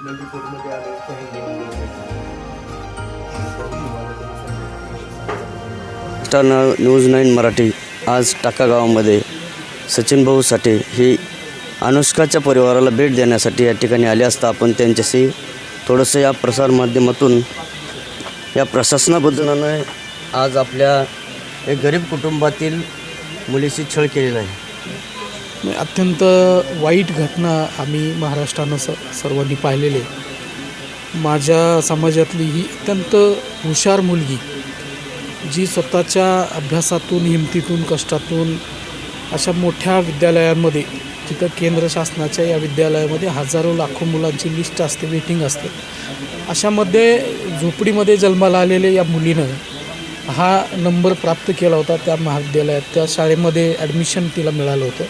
नदीपूरमध्ये आले काही घेऊन स्टार न्यूज 9 मराठी आज टाका गावामध्ये सचिन भाऊ साठे ही अनुष्काच्या परिवाराला भेट देण्यासाठी या ठिकाणी आले असता आपण त्यांच्याशी थोडंसं या प्रसारमाध्यमातून या प्रशासनाबद्दल आज आपल्या एक गरीब कुटुंबातील मुलीशी छळ केलेला आहे. अत्यंत वाईट घटना आम्ही महाराष्ट्रानं सर्वांनी पाहिलेले. माझ्या समाजातली ही अत्यंत हुशार मुलगी जी स्वतःच्या अभ्यासातून हिमतीतून कष्टातून अशा मोठ्या विद्यालयांमध्ये तिथं केंद्र शासनाच्या या विद्यालयामध्ये हजारो लाखो मुलांची लिस्ट असते, वेटिंग असते. अशामध्ये झोपडीमध्ये जन्माला आलेल्या या मुलीनं हा नंबर प्राप्त केला होता. त्या महाविद्यालयात त्या शाळेमध्ये ॲडमिशन तिला मिळालं होतं.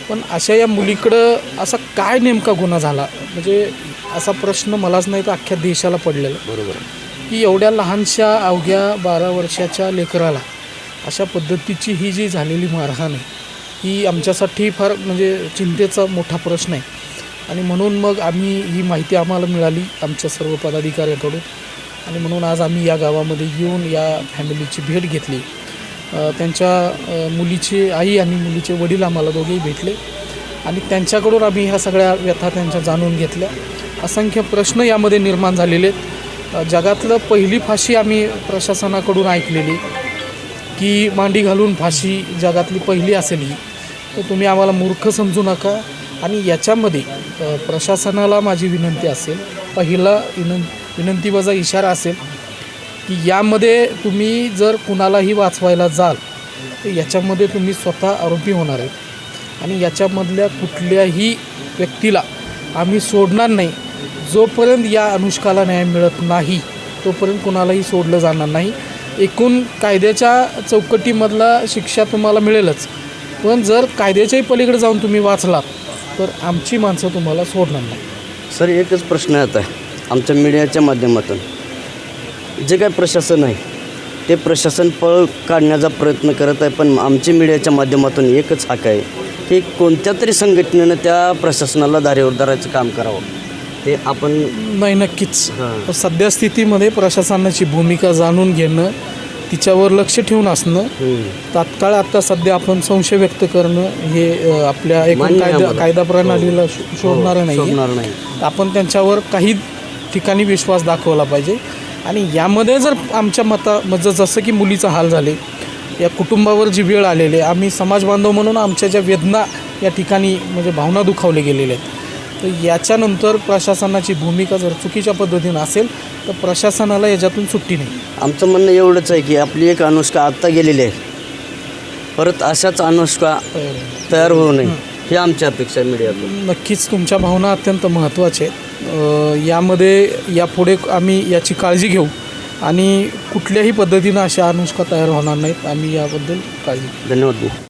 पण अशा या मुलीकडं असा काय नेमका गुन्हा झाला म्हणजे असा प्रश्न मलाच नाही तर अख्ख्या देशाला पडलेला. बरोबर की एवढ्या लहानशा अवघ्या 12 वर्षाच्या लेकराला अशा पद्धतीची ही जी झालेली मारहाण आहे ही आमच्यासाठी फार म्हणजे चिंतेचा मोठा प्रश्न आहे. आणि म्हणून मग आम्ही ही माहिती आम्हाला मिळाली आमच्या सर्व पदाधिकाऱ्यांकडून आणि म्हणून आज आम्ही या गावामध्ये येऊन या फॅमिलीची भेट घेतली. त्यांच्या मुलीची आई आणि मुलीचे वडील आम्हाला दोघेही भेटले आणि त्यांच्याकडून आम्ही ह्या सगळ्या व्यथा त्यांच्या जाणून घेतल्या. असंख्य प्रश्न यामध्ये निर्माण झालेले आहेत. जगातलं पहिली फाशी आम्ही प्रशासनाकडून ऐकलेली की मांडी घालून फाशी जगातली पहिली असेल ही. तर तुम्ही आम्हाला मूर्ख समजू नका. आणि याच्यामध्ये प्रशासनाला माझी विनंती असेल, पहिला विनंतीवजा इशारा असेल की यामध्ये तुम्ही जर कुणालाही वाचवायला जाल तर याच्यामध्ये तुम्ही स्वतः आरोपी होणार आहेत आणि याच्यामधल्या कुठल्याही व्यक्तीला आम्ही सोडणार नाही. जोपर्यंत या अनुष्काला न्याय मिळत नाही तोपर्यंत कुणालाही सोडलं जाणार नाही. एकूण कायद्याच्या चौकटीमधला शिक्षा तुम्हाला मिळेलच, पण जर कायद्याच्याही पलीकडे जाऊन तुम्ही वाचलात तर आमची माणसं तुम्हाला सोडणार नाही. सर, एकच प्रश्न आता आमच्या मीडियाच्या माध्यमातून जे काय प्रशासन आहे ते प्रशासन पळ काढण्याचा प्रयत्न करत आहे, पण आमच्या मीडियाच्या माध्यमातून एकच हाक आहे की कोणत्या तरी संघटनेनं त्या प्रशासनाला धारेवर धरायचं काम करावं. ते आपण नाही, नक्कीच सध्या स्थितीमध्ये प्रशासनाची भूमिका जाणून घेणं, तिच्यावर लक्ष ठेवून असणं तात्काळ आता सध्या आपण संशय व्यक्त करणं हे आपल्या एकूण कायदा प्रणालीला शोधणारं नाही. आपण त्यांच्यावर काही ठिकाणी विश्वास दाखवला पाहिजे. आणि यामध्ये जर आमच्या म्हणजे जसं की मुलीचा हाल झाले, या कुटुंबावर जी वेळ आलेली आहे, आम्ही समाजबांधव म्हणून आमच्या ज्या वेदना या ठिकाणी म्हणजे भावना दुखावले गेलेल्या आहेत, तर याच्यानंतर प्रशासनाची भूमिका जर चुकीच्या पद्धतीनं असेल तर प्रशासनाला याच्यातून सुट्टी नाही. आमचं म्हणणं एवढंच आहे की आपली एक अनुष्का आत्ता गेलेली आहे, परत अशाच अनुष्का तयार होऊ नये ही आमची अपेक्षा आहे मीडियातून. नक्कीच तुमच्या भावना अत्यंत महत्त्वाच्या आहेत. यामध्ये यापुढे आम्ही याची काळजी घेऊ आणि कुठल्याही पद्धतीनं अशा अनुष्का तयार होणार नाहीत. आम्ही याबद्दल काळजी घेऊ. धन्यवाद.